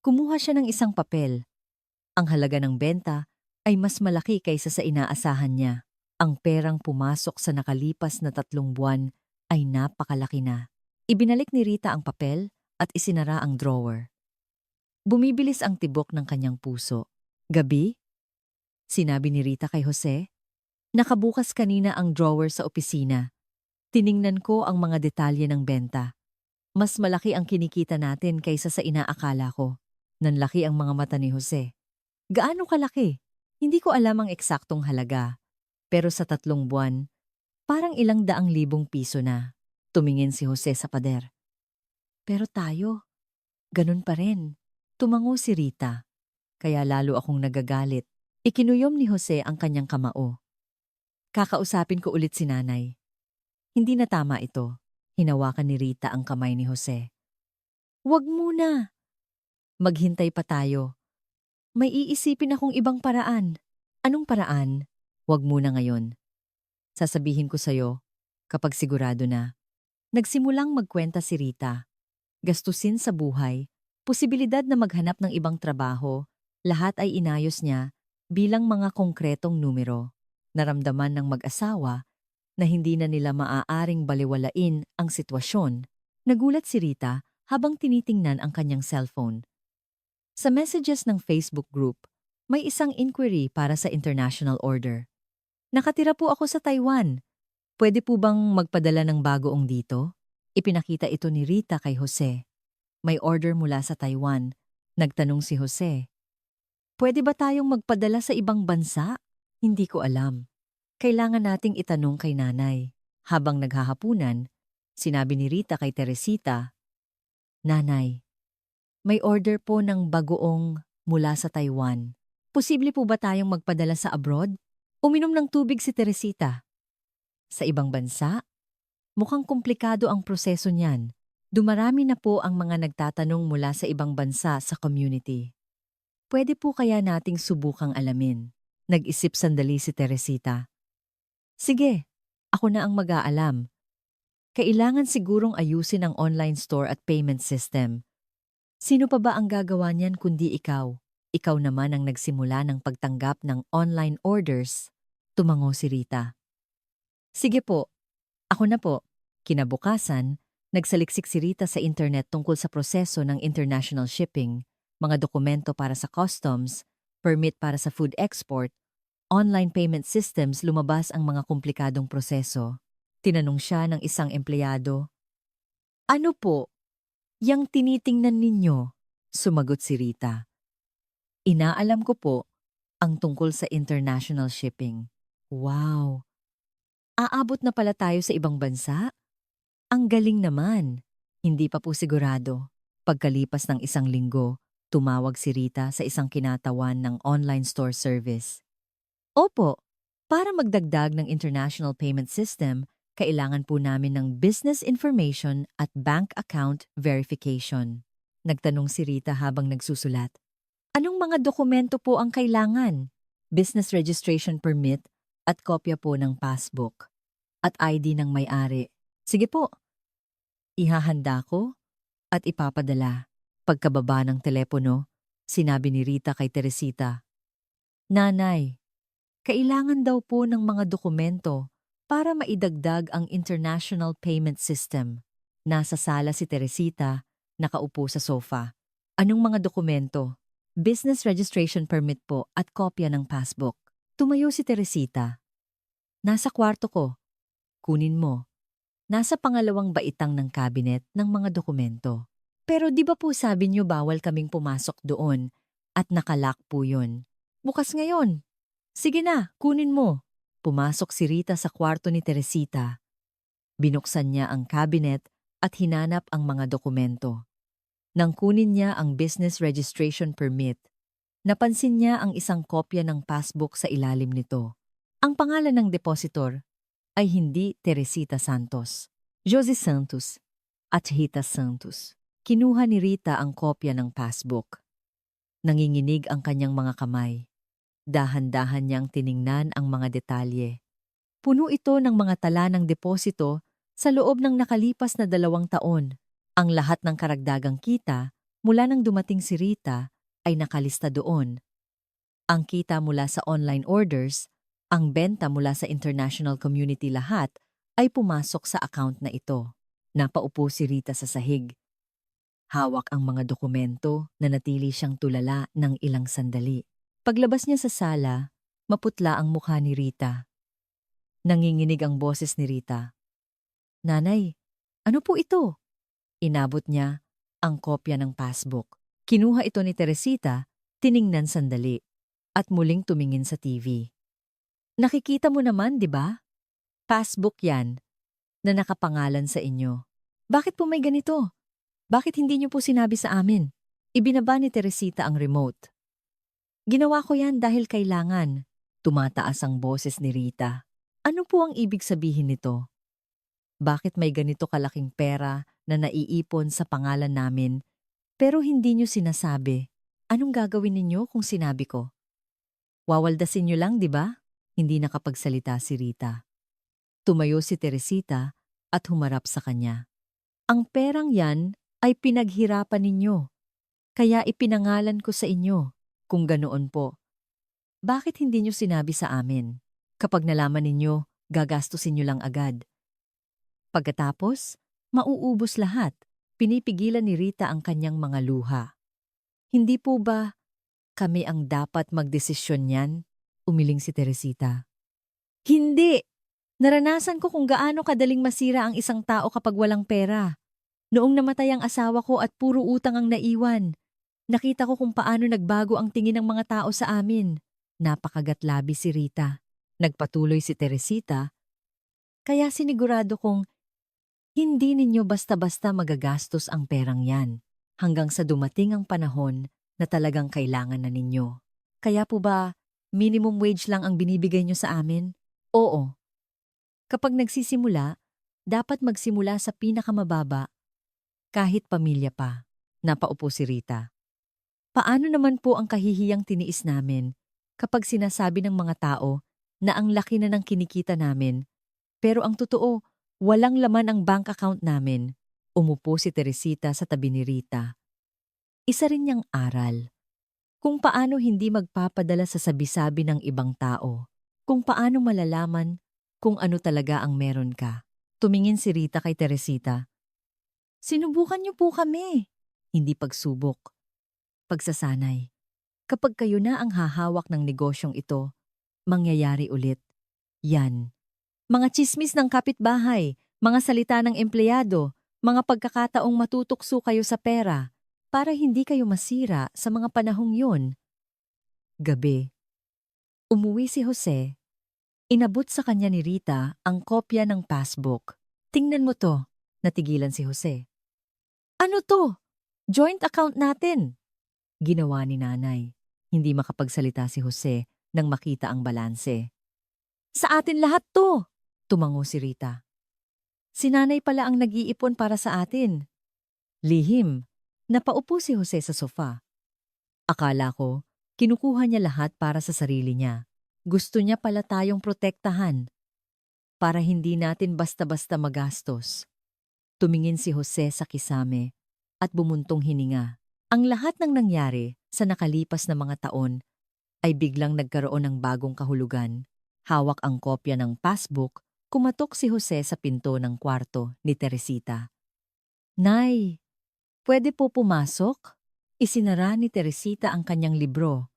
Kumuha siya ng isang papel. Ang halaga ng benta ay mas malaki kaysa sa inaasahan niya. Ang perang pumasok sa nakalipas na 3 buwan ay napakalaki na. Ibinalik ni Rita ang papel at isinara ang drawer. Bumibilis ang tibok ng kanyang puso. Gabi? Sinabi ni Rita kay Jose. Nakabukas kanina ang drawer sa opisina. Tiningnan ko ang mga detalye ng benta. Mas malaki ang kinikita natin kaysa sa inaakala ko. Nanlaki ang mga mata ni Jose. Gaano kalaki? Hindi ko alam ang eksaktong halaga. Pero sa 3 buwan, parang ilang daang libong piso na. Tumingin si Jose sa pader. Pero tayo, ganun pa rin. Tumango si Rita. Kaya lalo akong nagagalit. Ikinuyom ni Jose ang kanyang kamao. Kakausapin ko ulit si nanay. Hindi na tama ito. Hinawakan ni Rita ang kamay ni Jose. Huwag muna. Maghintay pa tayo. May iisipin akong ibang paraan. Anong paraan? Huwag muna ngayon. Sasabihin ko sa'yo kapag sigurado na. Nagsimulang magkwenta si Rita. Gastusin sa buhay, posibilidad na maghanap ng ibang trabaho, lahat ay inayos niya bilang mga konkretong numero. Naramdaman ng mag-asawa na hindi na nila maaaring baliwalain ang sitwasyon. Nagulat si Rita habang tinitingnan ang kanyang cellphone. Sa messages ng Facebook group, may isang inquiry para sa international order. Nakatira po ako sa Taiwan. Pwede po bang magpadala ng bagoong dito? Ipinakita ito ni Rita kay Jose. May order mula sa Taiwan. Nagtanong si Jose. Pwede ba tayong magpadala sa ibang bansa? Hindi ko alam. Kailangan nating itanong kay nanay. Habang naghahapunan, sinabi ni Rita kay Teresita, Nanay, may order po ng bagoong mula sa Taiwan. Posible po ba tayong magpadala sa abroad? Uminom ng tubig si Teresita. Sa ibang bansa? Mukhang komplikado ang proseso niyan. Dumarami na po ang mga nagtatanong mula sa ibang bansa sa community. Pwede po kaya nating subukang alamin? Nag-isip sandali si Teresita. Sige, ako na ang mag-aalam. Kailangan sigurong ayusin ang online store at payment system. Sino pa ba ang gagawa niyan kundi ikaw? Ikaw naman ang nagsimula ng pagtanggap ng online orders. Tumango si Rita. Sige po, ako na po. Kinabukasan, nagsaliksik si Rita sa internet tungkol sa proseso ng international shipping, mga dokumento para sa customs, permit para sa food export, online payment systems. Lumabas ang mga komplikadong proseso. Tinanong siya ng isang empleyado. Ano po? Yang tinitingnan ninyo? Sumagot si Rita. Inaalam ko po ang tungkol sa international shipping. Wow! Aabot na pala tayo sa ibang bansa? Ang galing naman. Hindi pa po sigurado. Pagkalipas ng isang linggo, tumawag si Rita sa isang kinatawan ng online store service. Opo, para magdagdag ng international payment system, kailangan po namin ng business information at bank account verification. Nagtanong si Rita habang nagsusulat. Anong mga dokumento po ang kailangan? Business registration permit at kopya po ng passbook. At ID ng may-ari. Sige po. Ihahanda ko at ipapadala. Pagkababa ng telepono, sinabi ni Rita kay Teresita. Nanay, kailangan daw po ng mga dokumento para maidagdag ang international payment system. Nasa sala si Teresita, nakaupo sa sofa. Anong mga dokumento? Business registration permit po at kopya ng passbook. Tumayo si Teresita. Nasa kwarto ko. Kunin mo. Nasa pangalawang baitang ng cabinet ng mga dokumento. Pero di ba po sabi niyo bawal kaming pumasok doon at nakalock po yun? Bukas ngayon. Sige na, kunin mo. Pumasok si Rita sa kwarto ni Teresita. Binuksan niya ang cabinet at hinanap ang mga dokumento. Nang kunin niya ang business registration permit, napansin niya ang isang kopya ng passbook sa ilalim nito. Ang pangalan ng depositor ay hindi Teresita Santos, Josie Santos at Hita Santos. Kinuha ni Rita ang kopya ng passbook. Nanginginig ang kanyang mga kamay. Dahan-dahan niyang tiningnan ang mga detalye. Puno ito ng mga tala ng deposito sa loob ng nakalipas na 2 taon. Ang lahat ng karagdagang kita mula nang dumating si Rita ay nakalista doon. Ang kita mula sa online orders, ang benta mula sa international community, lahat ay pumasok sa account na ito. Napaupo si Rita sa sahig. Hawak ang mga dokumento na natili siyang tulala ng ilang sandali. Paglabas niya sa sala, maputla ang mukha ni Rita. Nanginginig ang boses ni Rita. Nanay, ano po ito? Inabot niya ang kopya ng passbook. Kinuha ito ni Teresita, tiningnan sandali, at muling tumingin sa TV. Nakikita mo naman, di ba? Passbook yan, na nakapangalan sa inyo. Bakit po may ganito? Bakit hindi niyo po sinabi sa amin? Ibinaba ni Teresita ang remote. Ginawa ko yan dahil kailangan. Tumataas ang boses ni Rita. Ano po ang ibig sabihin nito? Bakit may ganito kalaking pera na naiipon sa pangalan namin pero hindi niyo sinasabi? Anong gagawin ninyo kung sinabi ko? Wawaldasin niyo lang, di ba? Hindi nakapagsalita si Rita. Tumayo si Teresita at humarap sa kanya. Ang perang yan ay pinaghirapan ninyo, kaya ipinangalan ko sa inyo. Kung ganoon po, bakit hindi nyo sinabi sa amin? Kapag nalaman ninyo, gagastusin nyo lang agad. Pagkatapos, mauubos lahat. Pinipigilan ni Rita ang kanyang mga luha. Hindi po ba kami ang dapat magdesisyon niyan? Umiling si Teresita. Hindi! Naranasan ko kung gaano kadaling masira ang isang tao kapag walang pera. Noong namatay ang asawa ko at puro utang ang naiwan, nakita ko kung paano nagbago ang tingin ng mga tao sa amin. Napakagatlabi si Rita. Nagpatuloy si Teresita, kaya sinigurado kong hindi ninyo basta-basta magagastos ang perang yan hanggang sa dumating ang panahon na talagang kailangan na ninyo. Kaya po ba minimum wage lang ang binibigay nyo sa amin? Oo. Kapag nagsisimula, dapat magsimula sa pinakamababa, kahit pamilya pa. Napaupo si Rita. Paano naman po ang kahihiyang tiniis namin kapag sinasabi ng mga tao na ang laki na ng kinikita namin, pero ang totoo, walang laman ang bank account namin? Umupo si Teresita sa tabi ni Rita. Isa rin niyang aral. Kung paano hindi magpapadala sa sabi-sabi ng ibang tao. Kung paano malalaman kung ano talaga ang meron ka. Tumingin si Rita kay Teresita. Sinubukan niyo po kami. Hindi pagsubok. Pagsasanay. Kapag kayo na ang hahawak ng negosyong ito, mangyayari ulit. Yan. Mga tsismis ng kapitbahay, mga salita ng empleyado, mga pagkakataong matutukso kayo sa pera para hindi kayo masira sa mga panahong yun. Gabi. Umuwi si Jose. Inabot sa kanya ni Rita ang kopya ng passbook. Tingnan mo to. Natigilan si Jose. Ano to? Joint account natin. Ginawa ni nanay. Hindi makapagsalita si Jose nang makita ang balanse. Sa atin lahat to. Tumango si Rita. Si nanay pala ang nag-iipon para sa atin. Lihim. Napaupo si Jose sa sofa. Akala ko, kinukuha niya lahat para sa sarili niya. Gusto niya pala tayong protektahan para hindi natin basta-basta magastos. Tumingin si Jose sa kisame at bumuntong hininga. Ang lahat ng nangyari sa nakalipas na mga taon ay biglang nagkaroon ng bagong kahulugan. Hawak ang kopya ng passbook, kumatok si Jose sa pinto ng kwarto ni Teresita. Nay, pwede po pumasok? Isinara ni Teresita ang kanyang libro.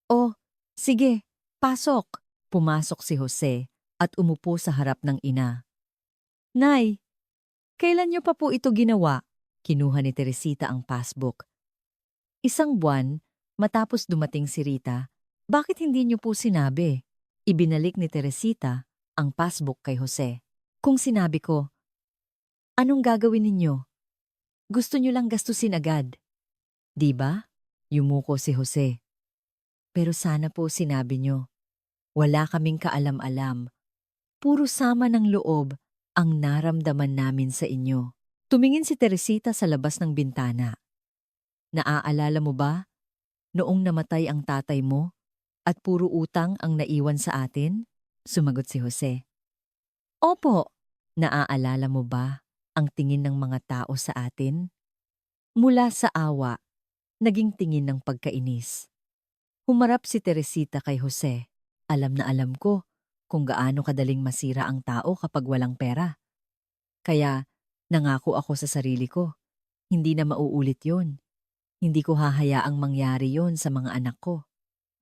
Oh, sige, pasok. Pumasok si Jose at umupo sa harap ng ina. Nay, kailan niyo pa po ito ginawa? Kinuha ni Teresita ang passbook. Isang buwan, matapos dumating si Rita, bakit hindi niyo po sinabi? Ibinalik ni Teresita ang passbook kay Jose. Kung sinabi ko, anong gagawin ninyo? Gusto niyo lang gastusin agad. Di ba? Yumuko si Jose. Pero sana po sinabi niyo. Wala kaming kaalam-alam. Puro sama ng loob ang naramdaman namin sa inyo. Tumingin si Teresita sa labas ng bintana. Naaalala mo ba? Noong namatay ang tatay mo at puro utang ang naiwan sa atin? Sumagot si Jose. Opo. Naaalala mo ba ang tingin ng mga tao sa atin? Mula sa awa, naging tingin ng pagkainis. Humarap si Teresita kay Jose. Alam na alam ko kung gaano kadaling masira ang tao kapag walang pera. Kaya nangako ako sa sarili ko, hindi na mauulit yon. Hindi ko hahayaang mangyari yon sa mga anak ko.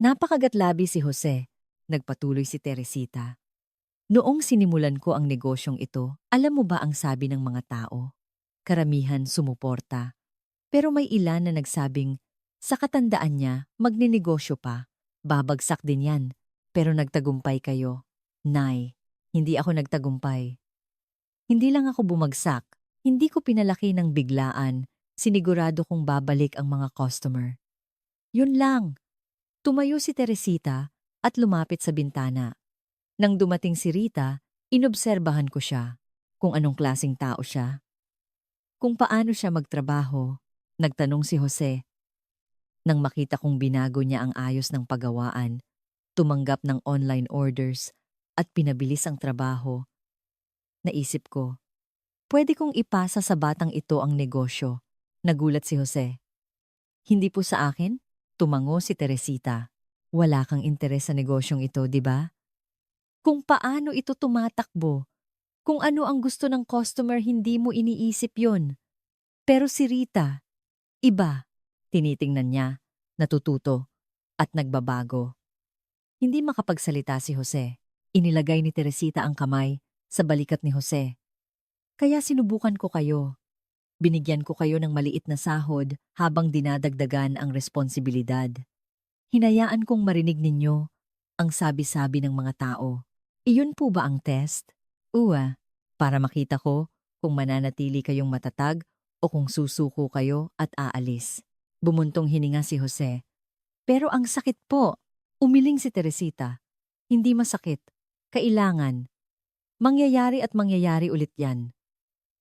Napakagatlabi si Jose. Nagpatuloy si Teresita. Noong sinimulan ko ang negosyong ito, alam mo ba ang sabi ng mga tao? Karamihan sumuporta. Pero may ilan na nagsabing, sa katandaan niya, magninegosyo pa. Babagsak din yan. Pero nagtagumpay kayo. Nay, hindi ako nagtagumpay. Hindi lang ako bumagsak. Hindi ko pinalaki ng biglaan. Sinigurado kong babalik ang mga customer. Yun lang. Tumayo si Teresita at lumapit sa bintana. Nang dumating si Rita, inobserbahan ko siya. Kung anong klaseng tao siya. Kung paano siya magtrabaho. Nagtanong si Jose. Nang makita kong binago niya ang ayos ng paggawaan, tumanggap ng online orders at pinabilis ang trabaho, Naisip ko, pwede kong ipasa sa batang ito ang negosyo. Nagulat si Jose. Hindi po sa akin? Tumango si Teresita. Wala kang interes sa negosyong ito, di ba? Kung paano ito tumatakbo, kung ano ang gusto ng customer, hindi mo iniisip yon. Pero si Rita, iba. Tinitingnan niya, natututo, at nagbabago. Hindi makapagsalita si Jose. Inilagay ni Teresita ang kamay sa balikat ni Jose. Kaya sinubukan ko kayo. Binigyan ko kayo ng maliit na sahod habang dinadagdagan ang responsibilidad. Hinayaan kong marinig ninyo ang sabi-sabi ng mga tao. Iyon po ba ang test? Para makita ko kung mananatili kayong matatag o kung susuko kayo at aalis. Bumuntong hininga si Jose. Pero ang sakit po. Umiling si Teresita. Hindi masakit. Kailangan. Mangyayari at mangyayari ulit yan.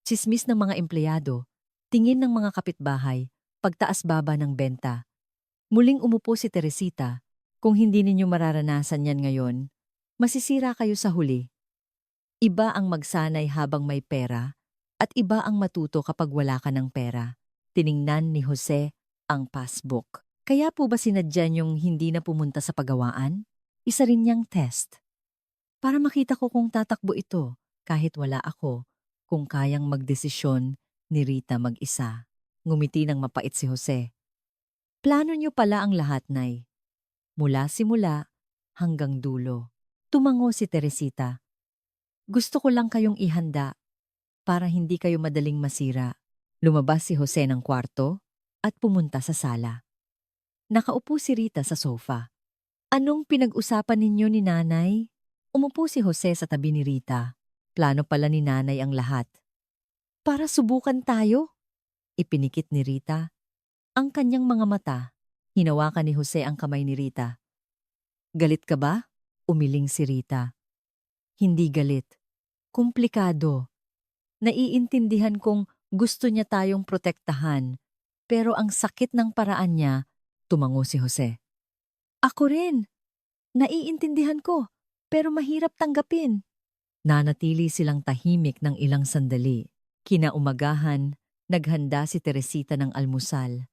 Tsismis ng mga empleyado, tingin ng mga kapitbahay, pagtaas-baba ng benta. Muling umupo si Teresita. Kung hindi ninyo mararanasan yan ngayon, masisira kayo sa huli. Iba ang magsanay habang may pera at iba ang matuto kapag wala ka ng pera. Tiningnan ni Jose ang passbook. Kaya po ba sinadya niyong hindi na pumunta sa pagawaan? Isa rin niyang test. Para makita ko kung tatakbo ito kahit wala ako, kung kayang magdesisyon ni Rita mag-isa. Ngumiti ng mapait si Jose. Plano niyo pala ang lahat, Nay. Mula simula hanggang dulo. Tumango si Teresita. Gusto ko lang kayong ihanda para hindi kayo madaling masira. Lumabas si Jose ng kwarto at pumunta sa sala. Nakaupo si Rita sa sofa. Anong pinag-usapan ninyo ni Nanay? Umupo si Jose sa tabi ni Rita. Plano pala ni Nanay ang lahat. Para subukan tayo? Ipinikit ni Rita. Ang kanyang mga mata. Hinawakan ni Jose ang kamay ni Rita. Galit ka ba? Umiling si Rita. Hindi galit. Komplikado. Naiintindihan kong gusto niya tayong protektahan, pero ang sakit ng paraan niya. Tumango si Jose. Ako rin. Naiintindihan ko, pero mahirap tanggapin. Nanatili silang tahimik ng ilang sandali. Kinaumagahan, naghanda si Teresita ng almusal.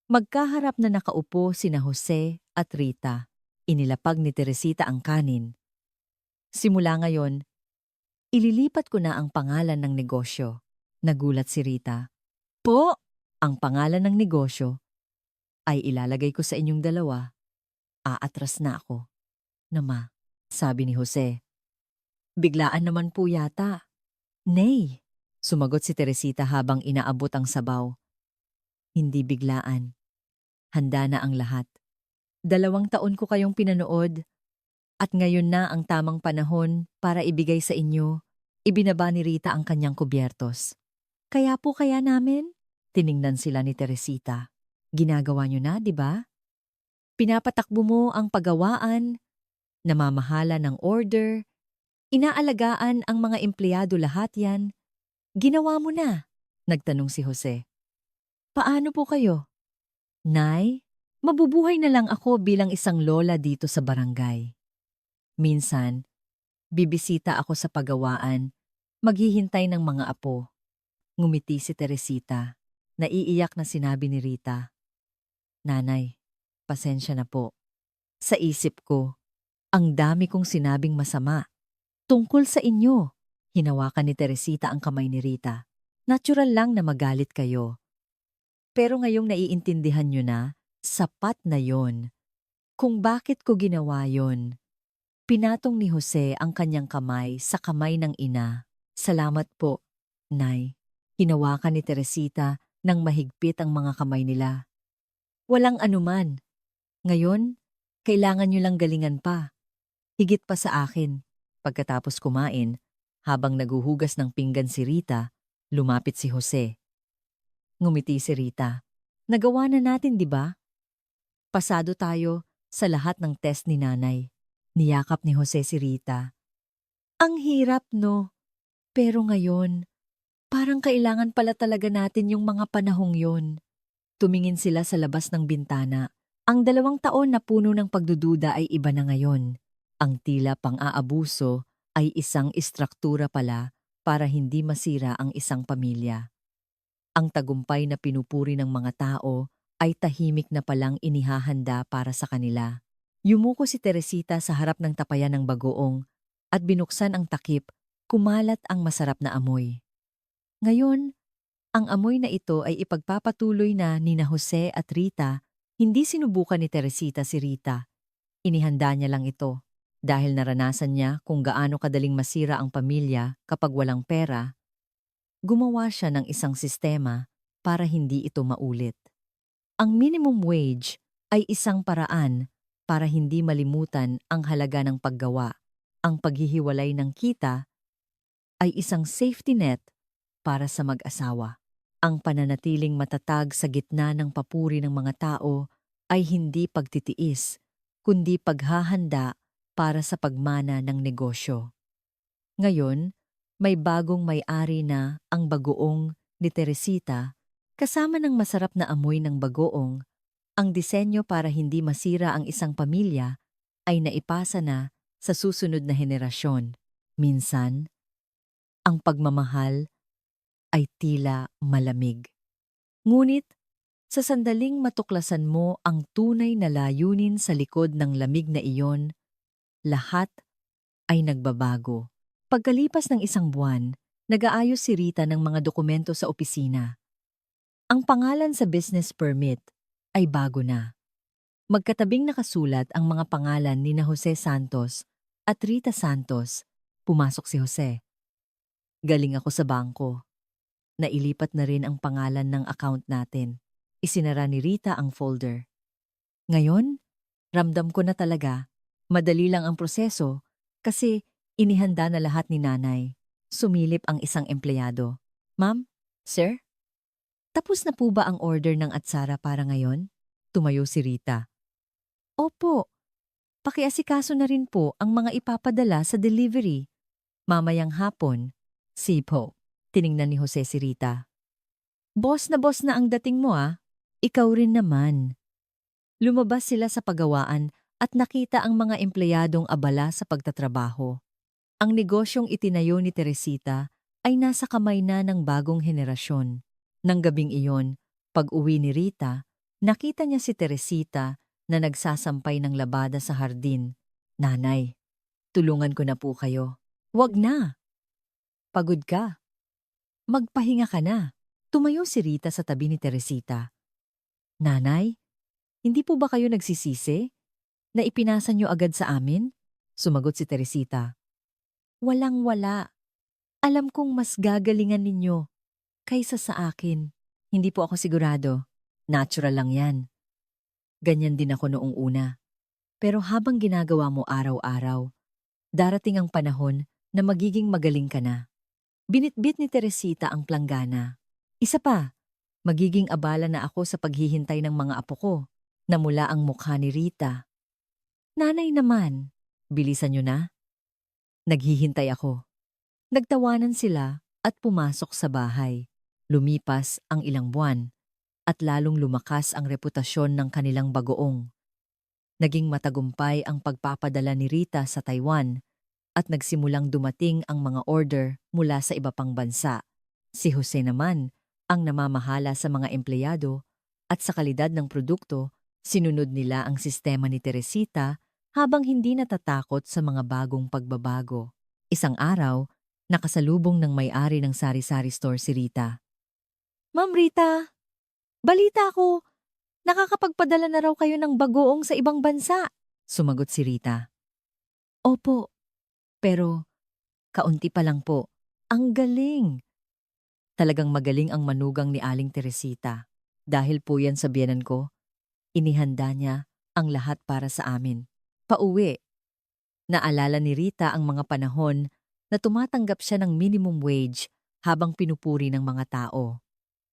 Magkaharap na nakaupo sina Jose at Rita. Inilapag ni Teresita ang kanin. Simula ngayon, ililipat ko na ang pangalan ng negosyo. Nagulat si Rita. Po, ang pangalan ng negosyo ay ilalagay ko sa inyong dalawa. Aatras na ako. Nama, sabi ni Jose. Biglaan naman po yata. Nay, sumagot si Teresita habang inaabot ang sabaw. Hindi biglaan. Handa na ang lahat. 2 taon ko kayong pinanood at ngayon na ang tamang panahon para ibigay sa inyo. Ibinaba ni Rita ang kanyang kubyertos. Kaya po kaya namin? Tiningnan sila ni Teresita. Ginagawa nyo na, di ba? Pinapatakbo mo ang pagawaan, namamahala ng order, inaalagaan ang mga empleyado, lahat yan. Ginawa mo na, nagtanong si Jose. Paano po kayo? Nay, mabubuhay na lang ako bilang isang lola dito sa barangay. Minsan, bibisita ako sa pagawaan, maghihintay ng mga apo. Ngumiti si Teresita. Naiiyak na sinabi ni Rita. Nanay, pasensya na po. Sa isip ko, ang dami kong sinabing masama. Tungkol sa inyo. Hinawakan ni Teresita ang kamay ni Rita. Natural lang na magalit kayo. Pero ngayong naiintindihan nyo na, sapat na yon. Kung bakit ko ginawa yon. Pinatong ni Jose ang kanyang kamay sa kamay ng ina. Salamat po, Nay. Hinawakan ni Teresita nang mahigpit ang mga kamay nila. Walang anuman. Ngayon, kailangan nyo lang galingan pa. Higit pa sa akin. Pagkatapos kumain, habang naguhugas ng pinggan si Rita, lumapit si Jose. Ngumiti si Rita. Nagawa na natin, di ba? Pasado tayo sa lahat ng test ni Nanay. Niyakap ni Jose si Rita. Ang hirap, no? Pero ngayon, parang kailangan pala talaga natin yung mga panahong yon. Tumingin sila sa labas ng bintana. Ang 2 taon na puno ng pagdududa ay iba na ngayon. Ang tila pang-aabuso ay isang istruktura pala para hindi masira ang isang pamilya. Ang tagumpay na pinupuri ng mga tao ay tahimik na palang inihahanda para sa kanila. Yumuko si Teresita sa harap ng tapayan ng bagoong at binuksan ang takip, kumalat ang masarap na amoy. Ngayon, ang amoy na ito ay ipagpapatuloy na nina Jose at Rita. Hindi sinubukan ni Teresita si Rita. Inihanda niya lang ito dahil naranasan niya kung gaano kadaling masira ang pamilya kapag walang pera. Gumawa siya ng isang sistema para hindi ito maulit. Ang minimum wage ay isang paraan para hindi malimutan ang halaga ng paggawa. Ang paghihiwalay ng kita ay isang safety net para sa mag-asawa. Ang pananatiling matatag sa gitna ng papuri ng mga tao ay hindi pagtitiis, kundi paghahanda para sa pagmana ng negosyo. Ngayon, may bagong may-ari na ang bagoong ni Teresita, kasama ng masarap na amoy ng bagoong. Ang disenyo para hindi masira ang isang pamilya ay naipasa na sa susunod na henerasyon. Minsan, ang pagmamahal ay tila malamig. Ngunit, sa sandaling matuklasan mo ang tunay na layunin sa likod ng lamig na iyon, lahat ay nagbabago. Pagkalipas ng isang buwan, nag-aayos si Rita ng mga dokumento sa opisina. Ang pangalan sa business permit ay bago na. Magkatabing nakasulat ang mga pangalan ni na Jose Santos at Rita Santos. Pumasok si Jose. Galing ako sa bangko. Nailipat na rin ang pangalan ng account natin. Isinara ni Rita ang folder. Ngayon, ramdam ko na talaga. Madali lang ang proseso kasi inihanda na lahat ni nanay. Sumilip ang isang empleyado. Ma'am, sir? Tapos na po ba ang order ng atsara para ngayon? Tumayo si Rita. Opo. Pakiasikaso na rin po ang mga ipapadala sa delivery. Mamayang hapon. Sipo. Tiningnan ni Jose si Rita. Boss na ang dating mo ah. Ikaw rin naman. Lumabas sila sa pagawaan at nakita ang mga empleyadong abala sa pagtatrabaho. Ang negosyong itinayo ni Teresita ay nasa kamay na ng bagong henerasyon. Nang gabing iyon, pag-uwi ni Rita, nakita niya si Teresita na nagsasampay ng labada sa hardin. Nanay, tulungan ko na po kayo. Wag na. Pagod ka. Magpahinga ka na. Tumayo si Rita sa tabi ni Teresita. Nanay, hindi po ba kayo nagsisisi na ipinasa niyo agad sa amin? Sumagot si Teresita. Walang-wala. Alam kong mas gagalingan ninyo kaysa sa akin. Hindi po ako sigurado. Natural lang yan. Ganyan din ako noong una. Pero habang ginagawa mo araw-araw, darating ang panahon na magiging magaling ka na. Binitbit ni Teresita ang planggana. Isa pa, magiging abala na ako sa paghihintay ng mga apo ko. Namula ang mukha ni Rita. Nanay naman, bilisan niyo na. Naghihintay ako. Nagtawanan sila at pumasok sa bahay. Lumipas ang ilang buwan at lalong lumakas ang reputasyon ng kanilang bagoong. Naging matagumpay ang pagpapadala ni Rita sa Taiwan at nagsimulang dumating ang mga order mula sa iba pang bansa. Si Jose naman ang namamahala sa mga empleyado at sa kalidad ng produkto, sinunod nila ang sistema ni Teresita habang hindi natatakot sa mga bagong pagbabago. Isang araw, nakasalubong ng may-ari ng sari-sari store si Rita. Ma'am Rita, balita ko, nakakapagpadala na raw kayo ng bagoong sa ibang bansa. Sumagot si Rita. Opo, pero kaunti pa lang po. Ang galing. Talagang magaling ang manugang ni Aling Teresita. Dahil po yan sa biyenan ko, inihanda niya ang lahat para sa amin. Pauwi. Naalala ni Rita ang mga panahon na tumatanggap siya ng minimum wage habang pinupuri ng mga tao.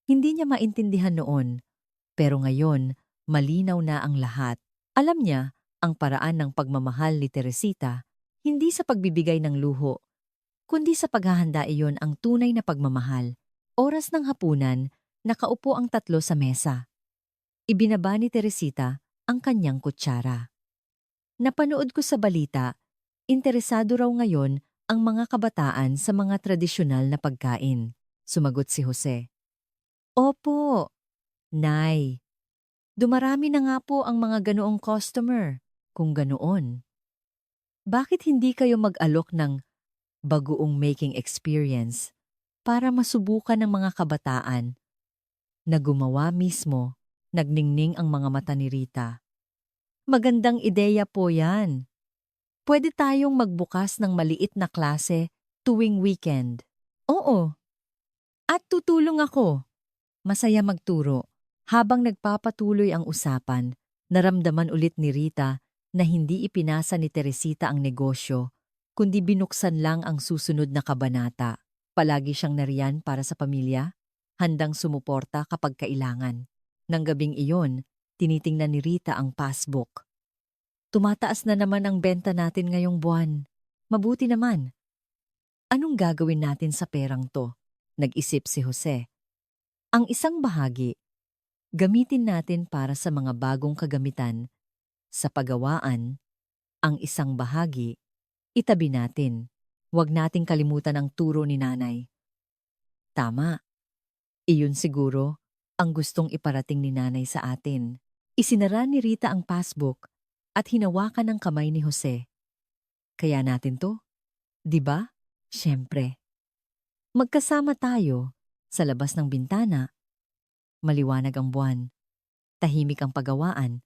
Hindi niya maintindihan noon, pero ngayon malinaw na ang lahat. Alam niya ang paraan ng pagmamahal ni Teresita, hindi sa pagbibigay ng luho, kundi sa paghahanda iyon ang tunay na pagmamahal. Oras ng hapunan, nakaupo ang tatlo sa mesa. Ibinaba ni Teresita ang kanyang kutsara. Napanood ko sa balita, interesado raw ngayon ang mga kabataan sa mga tradisyonal na pagkain? Sumagot si Jose. Opo, Nay. Dumarami na nga po ang mga ganoong customer. Kung ganoon, bakit hindi kayo mag-alok ng bagoong making experience para masubukan ng mga kabataan na gumawa mismo? Nagningning ang mga mata ni Rita. Magandang ideya po yan. Pwede tayong magbukas ng maliit na klase tuwing weekend. Oo, at tutulong ako. Masaya magturo. Habang nagpapatuloy ang usapan, naramdaman ulit ni Rita na hindi ipinasa ni Teresita ang negosyo, kundi binuksan lang ang susunod na kabanata. Palagi siyang nariyan para sa pamilya, handang sumuporta kapag kailangan. Nang gabing iyon, tinitingnan ni Rita ang passbook. Tumataas na naman ang benta natin ngayong buwan. Mabuti naman. Anong gagawin natin sa perang to? Nag-isip si Jose. Ang isang bahagi, gamitin natin para sa mga bagong kagamitan sa paggawaan. Ang isang bahagi, itabi natin. Huwag nating kalimutan ang turo ni nanay. Tama. Iyon siguro ang gustong iparating ni nanay sa atin. Isinara ni Rita ang passbook at hinawakan ang kamay ni Jose. Kaya natin to, di ba? Siyempre. Magkasama tayo sa labas ng bintana. Maliwanag ang buwan. Tahimik ang pagawaan.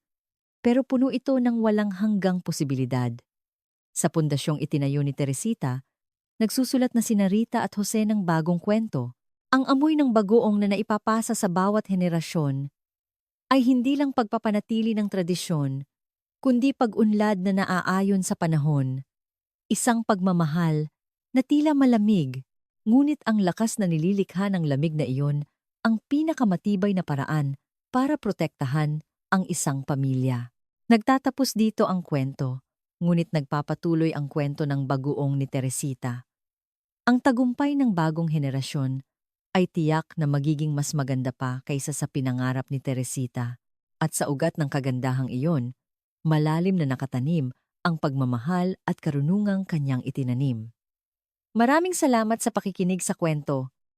Pero puno ito ng walang hanggang posibilidad. Sa pundasyong itinayo ni Teresita, nagsusulat na sina Rita at Jose ng bagong kwento. Ang amoy ng bagoong na naipapasa sa bawat henerasyon ay hindi lang pagpapanatili ng tradisyon, kundi pag-unlad na naaayon sa panahon. Isang pagmamahal na tila malamig, ngunit ang lakas na nililikha ng lamig na iyon ang pinakamatibay na paraan para protektahan ang isang pamilya. Nagtatapos dito ang kwento, ngunit nagpapatuloy ang kwento ng bagoong ni Teresita. Ang tagumpay ng bagong henerasyon ay tiyak na magiging mas maganda pa kaysa sa pinangarap ni Teresita. At sa ugat ng kagandahang iyon, malalim na nakatanim ang pagmamahal at karunungang kanyang itinanim. Maraming salamat sa pakikinig sa kwento.